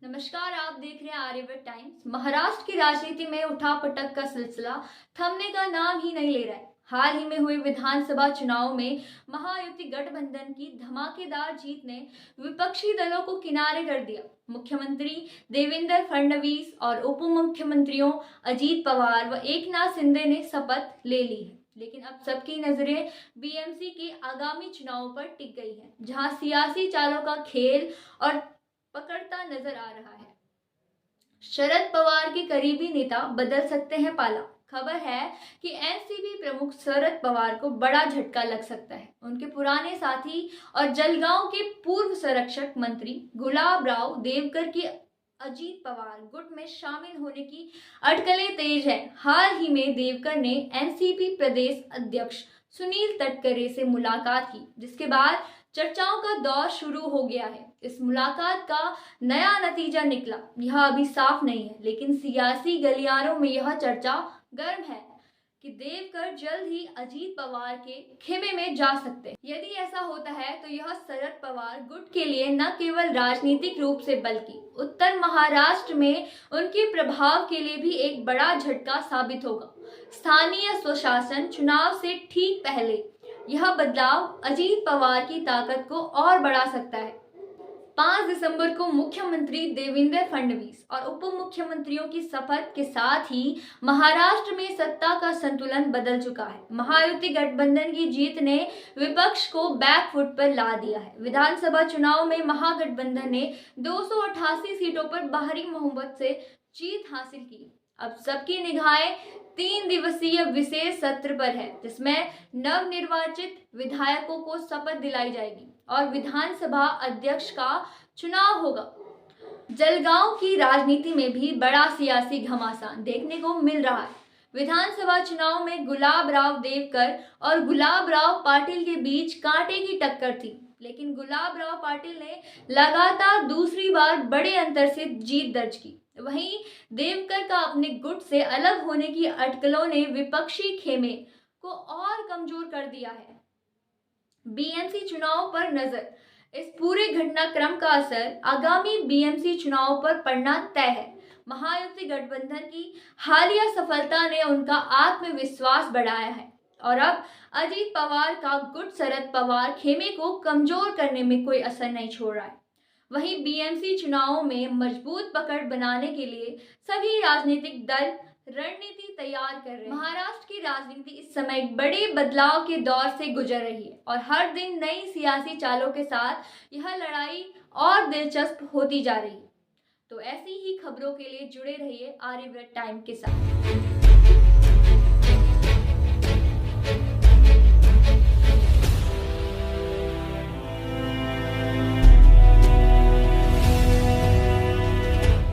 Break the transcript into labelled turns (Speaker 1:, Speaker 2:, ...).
Speaker 1: नमस्कार, आप देख रहे हैं आर्यव्रत टाइम्स। महाराष्ट्र की राजनीति में उठापटक का सिलसिला थमने का नाम ही नहीं ले रहा है। हाल ही में हुए विधानसभा चुनाव में महायुति गठबंधन की धमाकेदार जीत ने विपक्षी दलों को किनारे कर दिया। मुख्यमंत्री देवेंद्र फडणवीस और उप मुख्यमंत्रियों अजीत पवार व एकनाथ शिंदे ने शपथ ले ली है, लेकिन अब सबकी नजरें बीएमसी के आगामी चुनावों पर टिक गई हैं, जहां सियासी चालों का खेल और पकड़ता नजर आ रहा है। शरद पवार के करीबी नेता बदल सकते हैं पाला। खबर है कि एनसीपी प्रमुख शरद पवार को बड़ा झटका लग सकता है। उनके पुराने साथी और जलगांव के पूर्व संरक्षक मंत्री गुलाबराव देवकर की अजीत पवार गुट में शामिल होने की अटकलें तेज है। हाल ही में देवकर ने एनसीपी प्रदेश अध्यक्ष सुनील तटकरे से मुलाकात की, जिसके बाद चर्चाओं का दौर शुरू हो गया है। इस मुलाकात का नया नतीजा निकला यह अभी साफ नहीं है, लेकिन सियासी गलियारों में यह चर्चा गर्म है कि देवकर जल्द ही अजीत पवार के खेमे में जा सकते हैं। यदि ऐसा होता है तो यह शरद पवार गुट के लिए न केवल राजनीतिक रूप से बल्कि उत्तर महाराष्ट्र में उनके प्रभाव के लिए भी एक बड़ा झटका साबित होगा। स्थानीय स्वशासन चुनाव से ठीक पहले यह बदलाव अजीत पवार की ताकत को और बढ़ा सकता है। 5 दिसंबर को मुख्यमंत्री देवेंद्र फडणवीस और उप मुख्यमंत्रियों की शपथ के साथ ही महाराष्ट्र में सत्ता का संतुलन बदल चुका है। महायुति गठबंधन की जीत ने विपक्ष को बैकफुट पर ला दिया है। विधानसभा चुनाव में महागठबंधन ने 288 सीटों पर भारी बहुमत से जीत हासिल की। अब सबकी निगाहें 3 दिवसीय विशेष सत्र पर है, जिसमें नवनिर्वाचित विधायकों को शपथ दिलाई जाएगी और विधानसभा अध्यक्ष का चुनाव होगा। जलगांव की राजनीति में भी बड़ा सियासी घमासान देखने को मिल रहा है। विधानसभा चुनाव में गुलाबराव देवकर और गुलाबराव पाटिल के बीच कांटे की टक्कर थी, लेकिन गुलाबराव पाटिल ने लगातार दूसरी बार बड़े अंतर से जीत दर्ज की। वहीं देवकर का अपने गुट से अलग होने की अटकलों ने विपक्षी खेमे को और कमजोर कर दिया है। बीएमसी चुनाव पर नजर। इस पूरे घटनाक्रम का असर आगामी बीएमसी चुनाव पर पड़ना तय है। महायुति गठबंधन की हालिया सफलता ने उनका आत्मविश्वास बढ़ाया है और अब अजीत पवार का गुट शरद पवार खेमे को कमजोर करने में कोई असर नहीं छोड़ रहा है। वहीं बीएमसी चुनावों में मजबूत पकड़ बनाने के लिए सभी राजनीतिक दल रणनीति तैयार कर रहे हैं। महाराष्ट्र की राजनीति इस समय एक बड़े बदलाव के दौर से गुजर रही है और हर दिन नई सियासी चालों के साथ यह लड़ाई और दिलचस्प होती जा रही है। तो ऐसी ही खबरों के लिए जुड़े रहिए आर्यव्रत टाइम के साथ।